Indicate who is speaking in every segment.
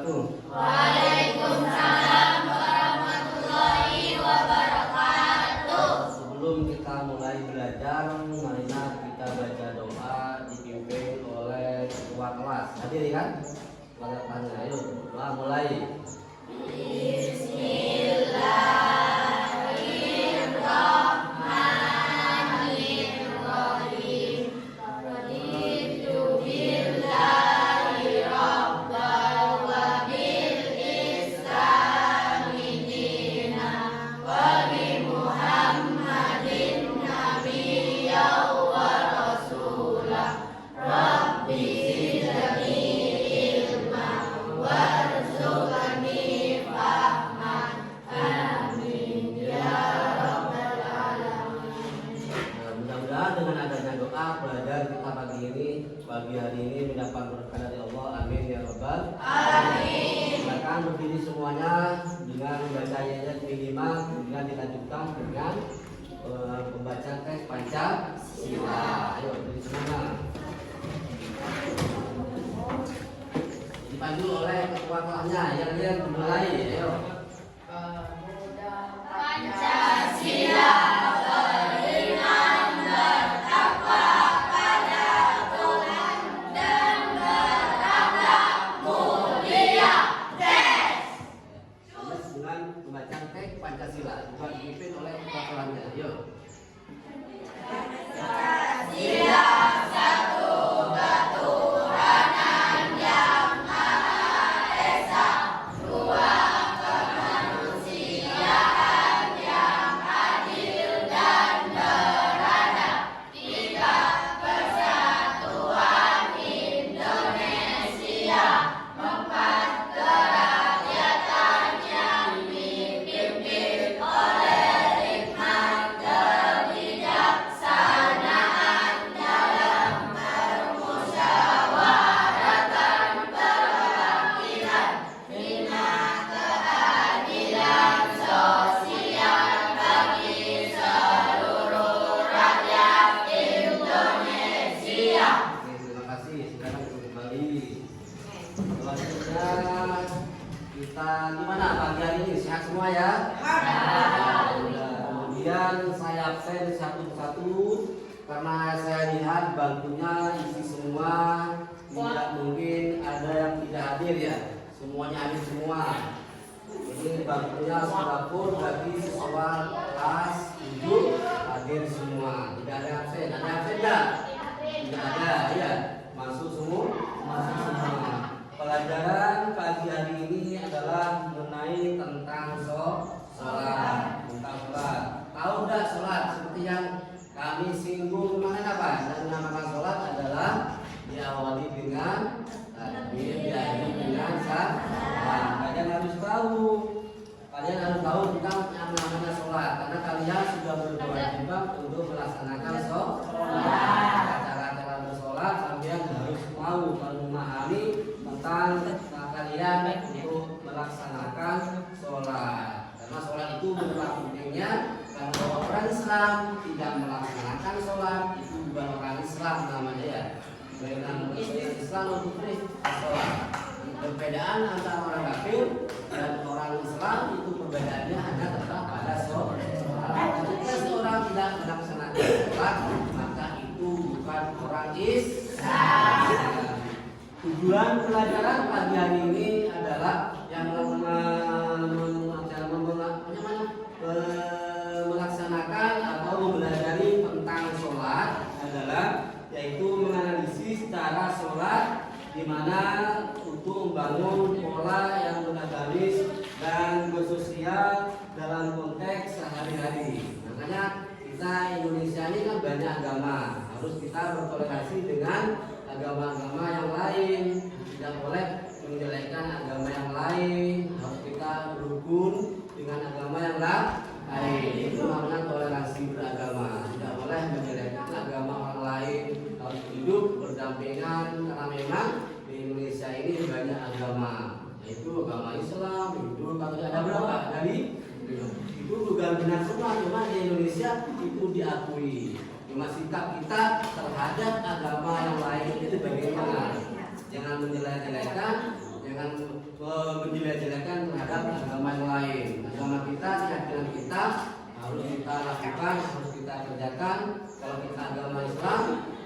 Speaker 1: wabarakatuh.
Speaker 2: Waalaikumsalam warahmatullahi wabarakatuh.
Speaker 1: Sebelum kita mulai belajar, marilah kita baca doa dipimpin oleh ketua kelas. Hadir kan? Ketua kelasnya. Ayo, doa mulai.
Speaker 2: Bismillahirrahmanirrahim. Raditu billahi rabbal wa bil islami dinan wa bi Muhammadin nabiyyan wa rasulah. Rabbi zidni ilman warzuqni fahman. Amin ya rabbal alamin.
Speaker 1: Mudah-mudahan dengan adanya doa belajar kita pagi hari ini mendapat berkah dari Allah. Amin ya rabbal alamin. Silakan berdiri semuanya dengan membaca ayat minimal, kemudian dilanjutkan dengan membaca teks Pancasila. Ayo berdiri semuanya. Dipandu oleh ketua kelasnya yang dimulai. Ayo.
Speaker 2: Pancasila beriman bertakwa pada Tuhan dan berakhlak mulia.
Speaker 1: Dengan membaca teks Pancasila juga dipimpin oleh ketua kelasnya. Ayo.
Speaker 2: Pancasila satu ketuhanan yang Maha Esa, dua kemanusiaan yang adil dan beradab, tiga persatuan Indonesia, empat kerakyatan yang dipimpin oleh hikmat kebijaksanaan dalam permusyawaratan perwakilan, lima keadilan sosial bagi seluruh rakyat Indonesia.
Speaker 1: Oke, terima kasih. Sekarang kembali. Selanjutnya kita gimana pagi hari ini? Sehat semua ya? Kemudian saya absen satu-satu karena saya lihat bangkunya isi semua, tidak mungkin ada yang tidak hadir ya. Semuanya hadir semua. Ini bangkunya sudah full bagi siswa kelas 7 hadir semua. Tidak ada yang absen. Ada yang absen enggak? Tidak ada ya. Masuk semua. Masuk semua. Pelajaran pagi hari ini adalah mengenai tentang sholat. Tentang sholat. Tahu enggak sholat seperti yang kami singgung kemarin apa? Dan menamakan sholat adalah diawali dengan takbir, diakhiri dengan salam. Kalian harus tahu. Kalian harus tahu tentang yang namanya sholat karena kalian sudah berkewajiban untuk melaksanakan sholat. Cara-cara bersolat kalian harus tahu dan memahami tentang kalian untuk melaksanakan sholat. Karena sholat itu berupa pentingnya. Kalau orang Islam tidak melaksanakan sholat itu bukan orang Islam namanya ya. Dengan Islam untuk sholat. Perbedaan antara orang kafir dan orang Islam itu perbedaannya hanya terletak pada sholat. Ketika seorang tidak melaksanakan sholat maka itu bukan orang Islam. Tujuan pelajaran pagi hari ini adalah yang melaksanakan atau mempelajari tentang sholat adalah yaitu menganalisis cara sholat di mana untuk membangun pola yang monogamisme dan bersosial dalam konteks sehari-hari. Makanya kita Indonesia ini kan banyak agama, harus kita bertoleransi dengan agama-agama yang lain, tidak boleh menjelekkan agama yang lain, harus kita berukun dengan agama yang lain. Itu namanya toleransi beragama, tidak boleh menjelekkan agama orang lain, harus hidup berdampingan karena memang di Indonesia ini banyak agama, yaitu agama Islam, Hindu, Katolik, ada berapa? Dari itu bukan benar semua, cuma di Indonesia itu diakui. Cuma sikap kita terhadap agama yang lain itu bagaimana? Jangan menjelek-jelekan, jangan menjelek-jelekan terhadap agama yang lain. Agama kita, keyakinan kita harus kita lakukan, harus kita kerjakan. Kalau kita agama Islam,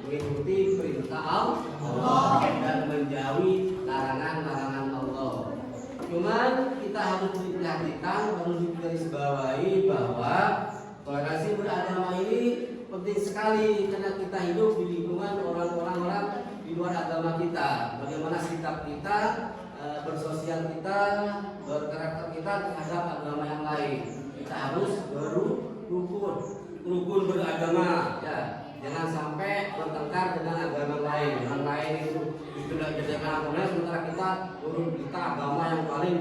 Speaker 1: mengikuti perintah Allah dan menjauhi larangan-larangan Allah. Cuman kita harus diperhatikan, harus digarisbawahi bahwa toleransi beragama ini penting sekali karena kita hidup di lingkungan orang-orang di luar agama kita. Bagaimana sikap kita, bersosial kita, berkarakter kita terhadap agama yang lain. Kita harus rukun beragama, ya. Jangan sampai bertengkar dengan agama lain. Yang lain itu tidak jadikan agama, sementara kita agama yang paling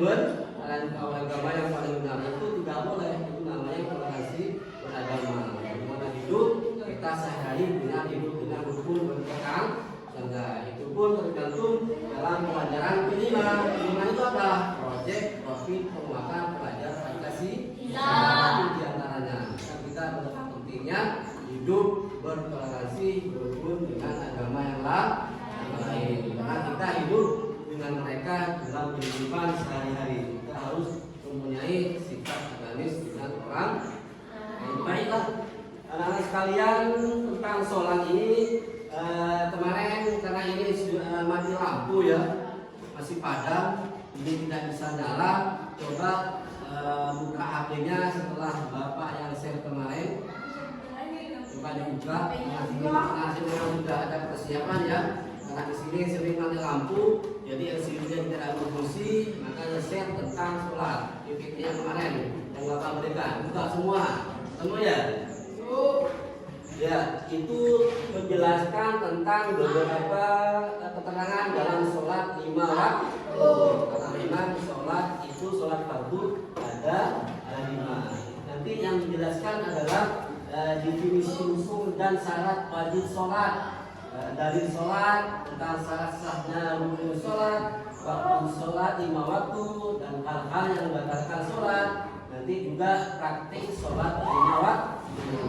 Speaker 1: agama yang paling benar, itu tidak boleh. Itu namanya toleransi beragama. Bagaimana hidup kita sehari dengan hidup dengan rukun bertetangga. Itu pun tergantung dalam pelajaran kelima. Kelima itu apa? Project, profit, penguatan, pelajar, Pancasila. Itu diantaranya. Kita betapa pentingnya hidup bertoleransi, berrukun dengan agama yang lain. Karena kita hidup dengan mereka dalam kehidupan sehari-hari. Kita harus mempunyai sikap agamis dengan orang. Baiklah, anak-anak sekalian, tentang sholat ini kemarin karena ini sudah mati lampu ya, masih padam, ini tidak bisa nyala. Coba buka HP-nya setelah bapak yang share kemarin. Coba dibuka. Nah, sudah ada persiapan ya. Karena di sini sering mati lampu, jadi LCD-nya tidak berfungsi, maka share tentang sholat. PPT yang kemarin yang bapak berikan, buka semua ya. Ya, itu menjelaskan tentang beberapa keterangan dalam sholat 5 waktu. Kata memang sholat itu sholat fardu ada 5. Nanti yang dijelaskan adalah definisi usul dan syarat wajib sholat. Dari sholat, tentang syarat sahnya rukun sholat, waktu sholat 5 waktu, dan hal-hal yang membatalkan sholat. Nanti juga praktik sholat 5 waktu.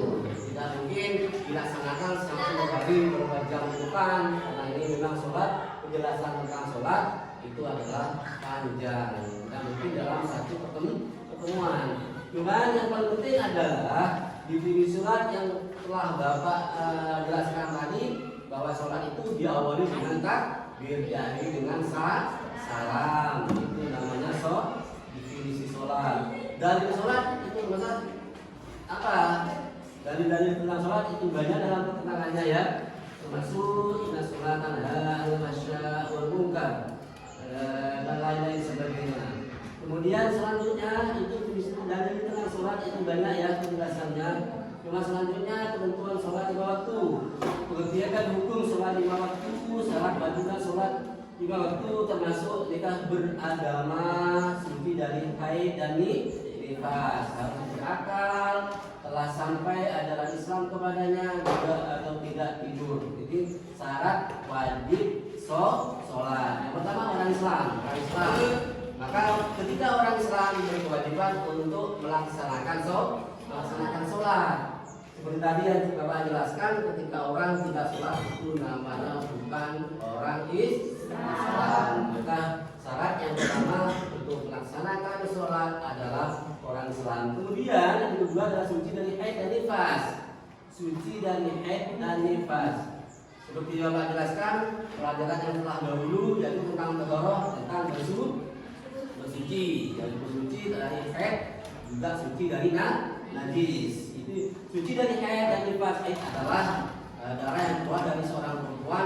Speaker 1: Tidak mungkin dilaksanakan satu hari beberapa jam ke depan, karena ini memang sholat, penjelasan tentang sholat itu adalah panjang. Tidak mungkin dalam satu pertemuan. Cuman yang paling penting adalah definisi sholat yang telah bapak jelaskan tadi, bahwa sholat itu diawali dengan takbir, diakhiri dengan salam. Itu namanya definisi sholat. Dari sholat itu maksud apa? Dari tentang sholat itu banyak dalam keterangannya ya. Termasuk inna sholatan ala al-masya wal munkar dan lain-lain sebagainya. Kemudian selanjutnya itu dari tentang sholat itu banyak ya penjelasannya. Cuma selanjutnya ketentuan sholat 5 waktu, pengertian hukum sholat 5 waktu, syarat wajibnya sholat 5 waktu, termasuk nikah beragama, suci dari haid dan nifas, harus berakal, telah sampai ajaran Islam kepadanya, juga atau tidak tidur. Jadi syarat wajib sholat. Yang pertama orang Islam. Maka ketika orang Islam berkewajiban untuk melaksanakan sholat. Seperti tadi yang Bapak jelaskan, ketika orang tidak sholat itu namanya bukan orang Islam. Maka syarat yang pertama untuk melaksanakan sholat adalah orang Islam. Kemudian yang kedua adalah suci dari haid dan nifas. Suci dari haid dan nifas. Seperti Bapak jelaskan pelajaran yang telah dahulu, yaitu tentang tadharrah, tentang bersuci, yaitu bersuci dari haid, juga suci dari najis. Itu suci dari haid dan nifas. Haid adalah darah yang keluar dari seorang perempuan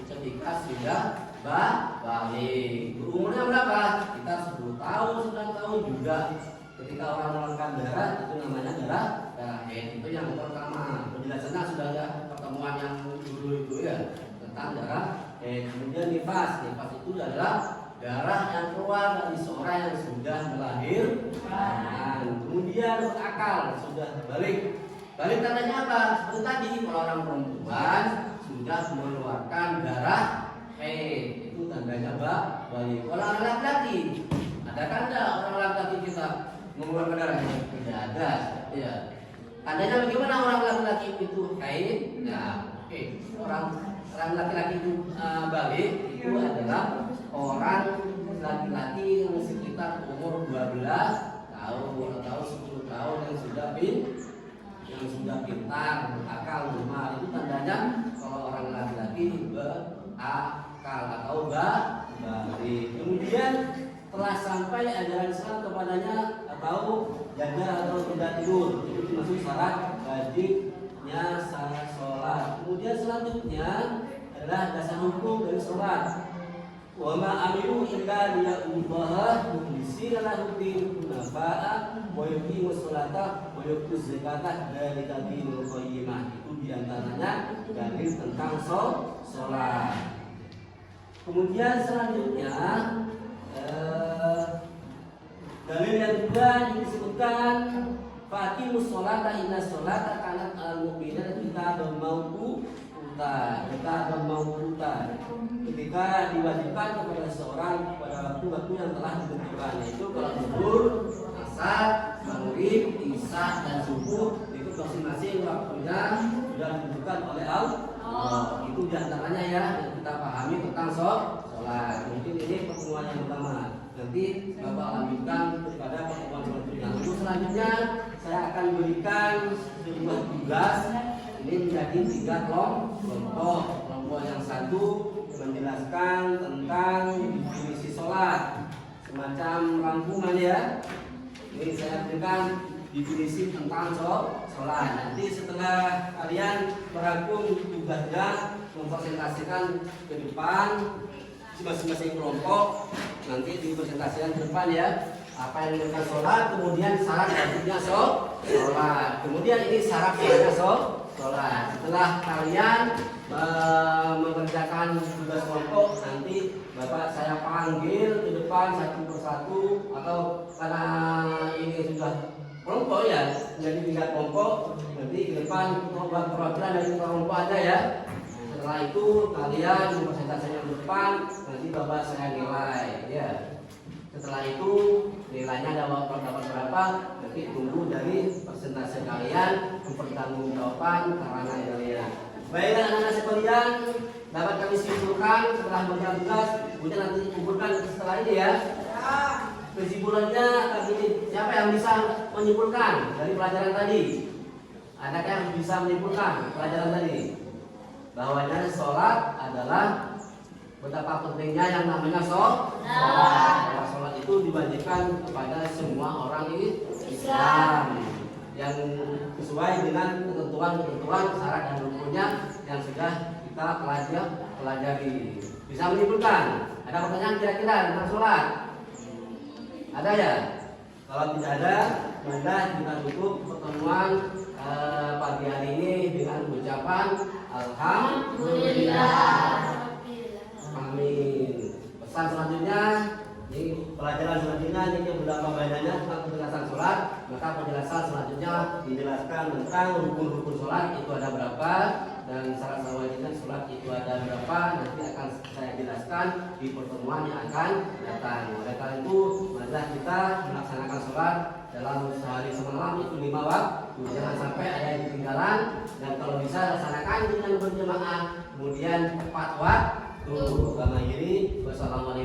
Speaker 1: ketika sudah balik. Umurnya berapa? Kita 10 tahun, 9 tahun juga. Ketika orang mengeluarkan darah itu namanya darah haid. Itu yang pertama. Penjelasannya sudah ada pertemuan yang dulu itu ya tentang darah haid. Kemudian nifas. Nifas itu adalah darah yang keluar dari seorang yang sudah melahirkan. Kemudian berakal, sudah balik. Balik tandanya apa? Seperti tadi, kalau orang perempuan sudah mengeluarkan darah haid, itu tandanya balik. Kalau orang laki-laki, ada tanda orang laki-laki kita mengeluarkan darah haid? Tidak ada. Ya. Tandanya bagaimana orang laki-laki itu haid? Nah, orang laki-laki itu balik itu adalah orang laki-laki yang sekitar umur 12 tahun atau 10 tahun yang sudah pintar, akal, normal. Itu tandanya kalau orang laki-laki berakal atau balik. Kemudian telah sampai ajaran Islam kepadanya atau jaga atau tidak tidur, itu termasuk syarat wajibnya sholat. Kemudian selanjutnya adalah dasar hukum dari sholat. Wa ma amilu illa liya'budullaha mukhlishina lahu din hunafa'a wa yuqimus sholata wa yutuz zakata dzalika dinul qayyimah. Itu diantaranya dalil tentang sholat. Kemudian selanjutnya dalil yang juga disebutkan faqimus sholata inna sholata kanat al-mu'minina kitaban mawquta. Ketika diwajibkan kepada seorang pada waktu-waktu yang telah ditentukan, yaitu kalau zuhur, asar, maghrib, isya dan subuh, itu masing-masing waktunya sudah ditentukan oleh Allah. Itu diantaranya ya yang kita pahami tentang sholat. Mungkin ini pertemuan yang pertama. Nanti Bapak lanjutkan kepada pertemuan selanjutnya. Untuk selanjutnya saya akan berikan sebuah tugas. Ini menjadi 3 kelompok. Kelompok yang satu menjelaskan tentang definisi sholat, semacam rangkuman ya. Ini saya berikan definisi tentang sholat. Nanti setelah kalian merangkum tugasnya, mempresentasikan ke depan masing-masing kelompok, nanti dipresentasikan ke depan ya. Apa yang dinamakan sholat, kemudian syarat wajibnya sholat, kemudian ini syarat sahnya sholat. Setelah kalian mengerjakan tugas kelompok, nanti Bapak saya panggil ke depan satu persatu, atau karena ini sudah kelompok ya, jadi 3 kelompok, nanti ke depan buat perwakilan dari kelompok aja ya. Setelah itu kalian mempresentasikan ke depan, nanti Bapak saya nilai ya. Setelah itu nilainya dapat berapa, nanti tunggu dari presentasi kalian, mempertanggungjawabkan karangan kalian. Baiklah anak-anak sekalian, dapat kami simpulkan setelah mengerjakan tugas, kemudian nanti dikumpulkan setelah ini ya. Kesimpulannya begini, siapa yang bisa menyimpulkan dari pelajaran tadi? Adakah yang bisa menyimpulkan pelajaran tadi? Bahwanya sholat adalah betapa pentingnya yang namanya sholat. Bahwa sholat itu diwajibkan kepada semua orang Islam yang sesuai dengan ketentuan syarat dan rukunnya yang sudah kita pelajari. Bisa menyimpulkan? Ada pertanyaan kira-kira tentang sholat? Ada ya? Kalau tidak ada, maka kita tutup pertemuan pagi hari ini dengan ucapan Alhamdulillah. Amin. Pesan selanjutnya, ini pelajaran selanjutnya ini beberapa bayangannya tentang penjelasan sholat. Maka penjelasan selanjutnya dijelaskan tentang rukun-rukun sholat itu ada berapa, dan syarat wajibnya sholat itu ada berapa. Nanti akan saya jelaskan di pertemuan yang akan datang. Oleh karena itu, marilah kita melaksanakan sholat dalam sehari semalam itu 5 waktu. Jangan sampai ada yang ketinggalan, dan kalau bisa laksanakan dengan berjemaah, kemudian tepat waktu. Kami akhiri. Wassalamualaikum.